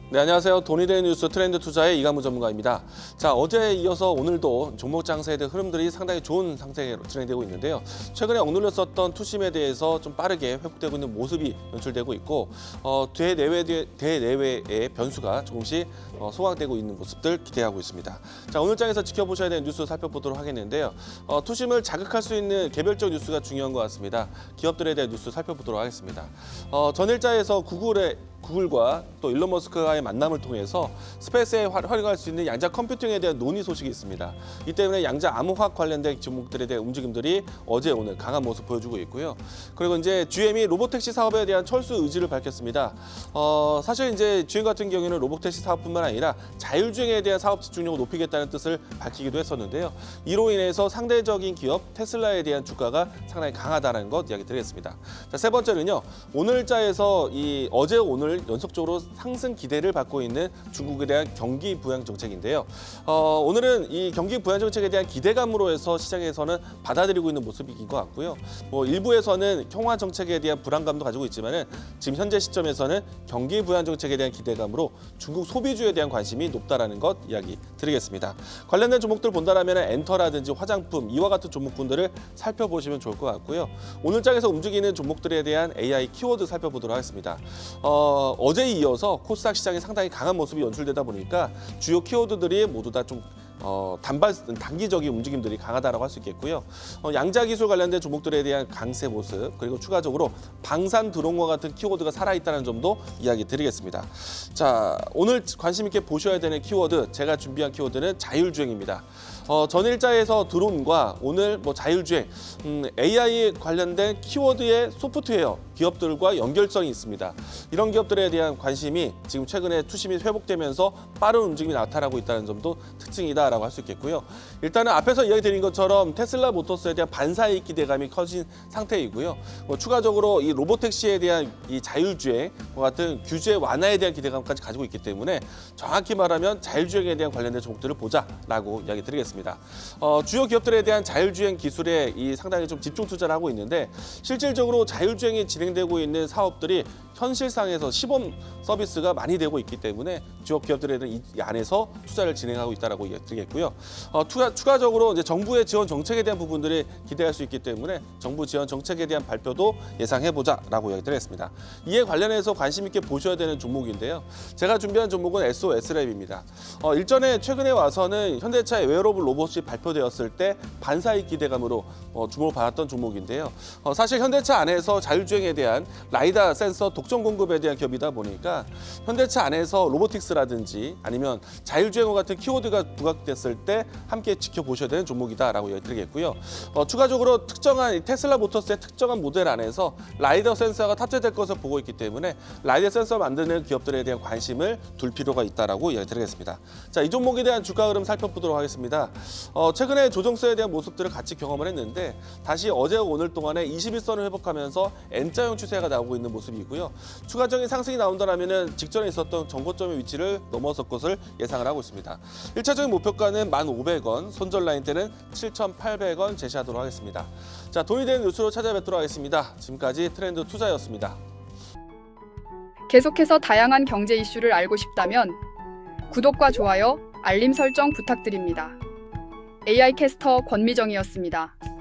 네, 안녕하세요. 돈이 되는 뉴스 트렌드 투자의 이강무 전문가입니다. 자, 어제에 이어서 오늘도 종목 장세에 대한 흐름들이 상당히 좋은 상태로 진행되고 있는데요. 최근에 억눌렸었던 투심에 대해서 좀 빠르게 회복되고 있는 모습이 연출되고 있고 대내외의 변수가 조금씩 소화되고 있는 모습들 기대하고 있습니다. 자, 오늘 장에서 지켜보셔야 되는 뉴스 살펴보도록 하겠는데요. 투심을 자극할 수 있는 개별적 뉴스가 중요한 것 같습니다. 기업들에 대한 뉴스 살펴보도록 하겠습니다. 전일자에서 구글과 또 일론 머스크와의 만남을 통해서 스페이스에 활용할 수 있는 양자 컴퓨팅에 대한 논의 소식이 있습니다. 이 때문에 양자 암호화학 관련된 종목들에 대한 움직임들이 어제 오늘 강한 모습 보여주고 있고요. 그리고 이제 GM이 로보택시 사업에 대한 철수 의지를 밝혔습니다. 사실 이제 GM 같은 경우에는 로보택시 사업뿐만 아니라 자율주행에 대한 사업 집중력을 높이겠다는 뜻을 밝히기도 했었는데요. 이로 인해서 상대적인 기업 테슬라에 대한 주가가 상당히 강하다는 것 이야기 드리겠습니다. 자, 세 번째는요. 오늘자에서 어제 오늘 연속적으로 상승 기대를 받고 있는 중국에 대한 경기 부양 정책인데요. 오늘은 이 경기 부양 정책에 대한 기대감으로 해서 시장에서는 받아들이고 있는 모습인 것 같고요. 일부에서는 평화 정책에 대한 불안감도 가지고 있지만은 지금 현재 시점에서는 경기 부양 정책에 대한 기대감으로 중국 소비주에 대한 관심이 높다라는 것 이야기 드리겠습니다. 관련된 종목들 본다라면 엔터라든지 화장품 이와 같은 종목군들을 살펴보시면 좋을 것 같고요. 오늘 장에서 움직이는 종목들에 대한 AI 키워드 살펴보도록 하겠습니다. 어제에 이어서 코스닥 시장이 상당히 강한 모습이 연출되다 보니까 주요 키워드들이 모두 다 좀 단기적인 움직임들이 강하다라고 할 수 있겠고요. 양자 기술 관련된 종목들에 대한 강세 모습 그리고 추가적으로 방산 드론과 같은 키워드가 살아있다는 점도 이야기 드리겠습니다. 자, 오늘 관심 있게 보셔야 되는 키워드 제가 준비한 키워드는 자율주행입니다. 전일자에서 드론과 오늘 자율주행, AI 관련된 키워드의 소프트웨어 기업들과 연결성이 있습니다. 이런 기업들에 대한 관심이 지금 최근에 투심이 회복되면서 빠른 움직임이 나타나고 있다는 점도 특징이다라고 할 수 있겠고요. 일단은 앞에서 이야기 드린 것처럼 테슬라 모터스에 대한 반사이익 기대감이 커진 상태이고요. 추가적으로 이 로보택시에 대한 이 자율주행과 같은 규제 완화에 대한 기대감까지 가지고 있기 때문에 정확히 말하면 자율주행에 대한 관련된 종목들을 보자라고 이야기 드리겠습니다. 주요 기업들에 대한 자율주행 기술에 상당히 좀 집중 투자를 하고 있는데 실질적으로 자율주행이 진행되고 있는 사업들이 현실상에서 시범 서비스가 많이 되고 있기 때문에 주요 기업들에 대한 이 안에서 투자를 진행하고 있다라고 이야기 드리겠고요. 추가적으로 이제 정부의 지원 정책에 대한 부분들이 기대할 수 있기 때문에 정부 지원 정책에 대한 발표도 예상해보자라고 이야기 드리겠습니다. 이에 관련해서 관심 있게 보셔야 되는 종목인데요. 제가 준비한 종목은 SOS랩입니다. 일전에 최근에 와서는 현대차의 웨어러블 로봇이 발표되었을 때 반사이익 기대감으로 주목을 받았던 종목인데요. 사실 현대차 안에서 자율주행에 대한 라이다 센서 독점 공급에 대한 기업이다 보니까 현대차 안에서 로보틱스라든지 아니면 자율주행과 같은 키워드가 부각됐을 때 함께 지켜보셔야 되는 종목이다라고 이야기드리겠고요. 추가적으로 특정한 테슬라 모터스의 특정한 모델 안에서 라이더 센서가 탑재될 것을 보고 있기 때문에 라이더 센서 만드는 기업들에 대한 관심을 둘 필요가 있다라고 이야기드리겠습니다. 자, 이 종목에 대한 주가 흐름 살펴보도록 하겠습니다. 최근에 조정세에 대한 모습들을 같이 경험을 했는데 다시 어제와 오늘 동안에 21선을 회복하면서 N자형 추세가 나오고 있는 모습이고요. 추가적인 상승이 나온다면 직전에 있었던 정고점의 위치를 넘어설 것을 예상을 하고 있습니다. 1차적인 목표가는 1,500원, 손절 라인 때는 7,800원 제시하도록 하겠습니다. 자, 돈이 되는 뉴스로 찾아뵙도록 하겠습니다. 지금까지 트렌드 투자였습니다. 계속해서 다양한 경제 이슈를 알고 싶다면 구독과 좋아요, 알림 설정 부탁드립니다. AI 캐스터 권미정이었습니다.